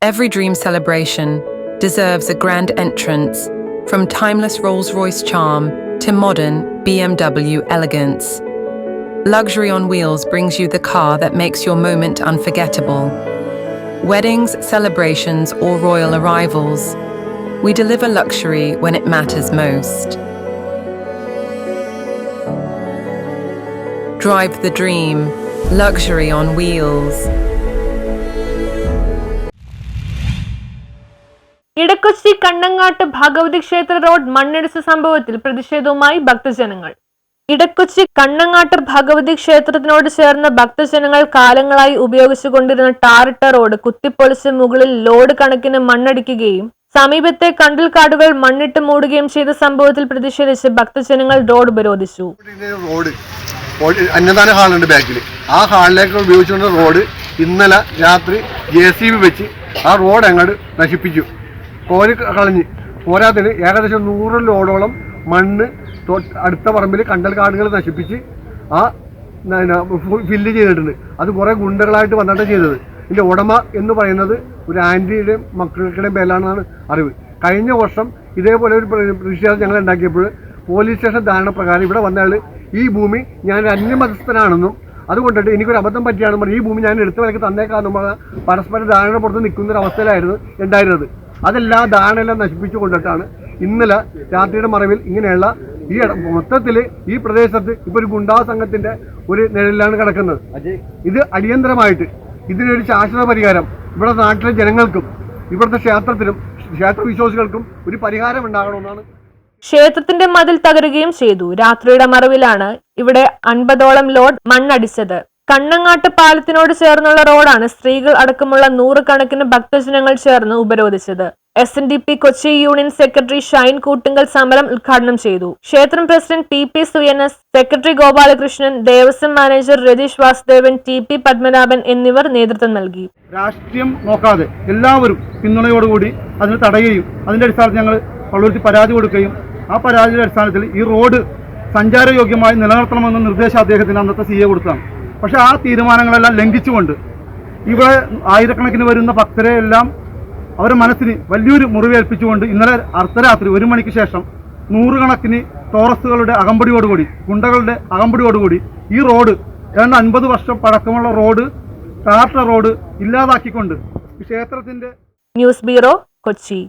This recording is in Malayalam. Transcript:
Every dream celebration deserves a grand entrance, from timeless Rolls-Royce charm to modern BMW elegance. Luxury on Wheels brings you the car that makes your moment unforgettable. Weddings, celebrations, or royal arrivals, we deliver luxury when it matters most. Drive the dream, luxury on wheels. Edakochi Kannangad Bhagavathi ക്ഷേത്ര റോഡ് മണ്ണിടിച്ച സംഭവത്തിൽ പ്രതിഷേധവുമായി ഭക്തജനങ്ങൾ. ഇടക്കൊച്ചി കണ്ണങ്ങാട്ട് ഭഗവതി ക്ഷേത്രത്തിനോട് ചേർന്ന ഭക്തജനങ്ങൾ കാലങ്ങളായി ഉപയോഗിച്ചുകൊണ്ടിരുന്ന ടാറിട്ട റോഡ് കുത്തിപ്പൊളിച്ച് മുകളിൽ ലോഡ് കണക്കിന് മണ്ണടിക്കുകയും സമീപത്തെ കണ്ടൽക്കാടുകൾ മണ്ണിട്ട് മൂടുകയും ചെയ്ത സംഭവത്തിൽ പ്രതിഷേധിച്ച് ഭക്തജനങ്ങൾ റോഡ് ഉപരോധിച്ചു. അന്നദാന ഹാളുണ്ട് ബാക്കിൽ, ആ ഹാളിലേക്ക് ഉപയോഗിച്ചുകൊണ്ട് റോഡ് ഇന്നലെ രാത്രി JCB വെച്ച് ആ റോഡ് അങ്ങോട്ട് നശിപ്പിച്ചു, കോരി കളഞ്ഞ്. പോരാത്തിന് ഏകദേശം 100 ലോഡോളം മണ്ണ് അടുത്ത പറമ്പിൽ കണ്ടൽക്കാടുകൾ നശിപ്പിച്ച് ആ ഫില്ല് ചെയ്തിട്ടുണ്ട്. അത് കുറേ ഗുണ്ടകളായിട്ട് വന്നിട്ട് ചെയ്തത്. ഇതിൻ്റെ ഉടമ എന്ന് പറയുന്നത് ഒരു ആൻറ്റിയുടെയും മക്കളുടെയും പേരിലാണെന്നാണ് അറിവ്. കഴിഞ്ഞ വർഷം ഇതേപോലെ ഒരു പ്രതിഷേധം ഞങ്ങൾ ഉണ്ടാക്കിയപ്പോൾ പോലീസ് സ്റ്റേഷൻ ധാരണ പ്രകാരം ഇവിടെ വന്നയാൾ ഈ ഭൂമി ഞാൻ അന്യമതസ്ഥനാണെന്നും അതുകൊണ്ടിട്ട് എനിക്കൊരു അബദ്ധം പറ്റിയാണെന്ന് പറഞ്ഞ് ഈ ഭൂമി ഞാൻ എടുത്ത വിലക്ക് തന്നേക്കാന്നും പറഞ്ഞ പരസ്പര ധാരണ പുറത്ത് നിൽക്കുന്നൊരവസ്ഥയിലായിരുന്നു ഉണ്ടായിരുന്നത്. അതെല്ലാം ധാരണയെല്ലാം നശിപ്പിച്ചു കൊണ്ടിട്ടാണ് ഇന്നലെ രാത്രിയുടെ മറവിൽ ഇങ്ങനെയുള്ള ഈ മൊത്തത്തിൽ ഈ പ്രദേശത്ത് ഇപ്പോൾ ഒരു ഗുണ്ടാ സംഘത്തിൻ്റെ ഒരു നിഴലിലാണ് കിടക്കുന്നത്. ഇത് അടിയന്തരമായിട്ട് ഇതിനൊരു ശാശ്വത പരിഹാരം ഇവിടെ നാട്ടിലെ ജനങ്ങൾക്കും ഇവിടുത്തെ ക്ഷേത്രത്തിനും ക്ഷേത്ര വിശ്വാസികൾക്കും ഒരു പരിഹാരം ഉണ്ടാകണമെന്നാണ്. ക്ഷേത്രത്തിന്റെ മതിൽ തകരുകയും ചെയ്തു. രാത്രിയുടെ മറവിലാണ് ഇവിടെ 50ഓളം ലോഡ് മണ്ണടിച്ചത്. കണ്ണങ്ങാട്ട് പാലത്തിനോട് ചേർന്നുള്ള റോഡാണ് സ്ത്രീകൾ അടക്കമുള്ള 100 കണക്കിന് ഭക്തജനങ്ങൾ ചേർന്ന് ഉപരോധിച്ചത്. SNDP Kochi union secretary Shine Koottungal സമരം ഉദ്ഘാടനം ചെയ്തു. ക്ഷേത്രം president TP Suyanas, secretary Gopalakrishnan, Devaswom manager Ratheesh Vasudevan, TP Padmanabhan എന്നിവർ നേതൃത്വം നൽകി. രാഷ്ട്രീയം നോക്കാതെ എല്ലാവരും പിന്തുണയോടുകൂടി അതിന് തടയുകയും അതിന്റെ അടിസ്ഥാനത്തിൽ ഞങ്ങൾ പള്ളുരുത്തി പരാതി കൊടുക്കുകയും ആ പരാതിയുടെ അടിസ്ഥാനത്തിൽ ഈ റോഡ് സഞ്ചാരയോഗ്യമായി നിലനിർത്തണമെന്ന നിർദ്ദേശം അദ്ദേഹത്തിന് അന്നത്തെ CA കൊടുത്തതാണ്. പക്ഷേ ആ തീരുമാനങ്ങളെല്ലാം ലംഘിച്ചുകൊണ്ട് ഇവിടെ ആയിരക്കണക്കിന് വരുന്ന ഭക്തരെ എല്ലാം അവരുടെ മനസ്സിന് വലിയൊരു മുറിവേൽപ്പിച്ചുകൊണ്ട് ഇന്നലെ അർദ്ധരാത്രി 1 മണിക്ക് ശേഷം 100 കണക്കിന് ടോറസുകളുടെ അകമ്പടിയോടുകൂടി ഗുണ്ടകളുടെ അകമ്പടിയോടുകൂടി ഈ റോഡ് ഏതാണ്ട് 50 വർഷം പഴക്കമുള്ള റോഡ് ടാറിട്ട റോഡ് ഇല്ലാതാക്കിക്കൊണ്ട് ക്ഷേത്രത്തിന്റെ. News bureau, Kochi.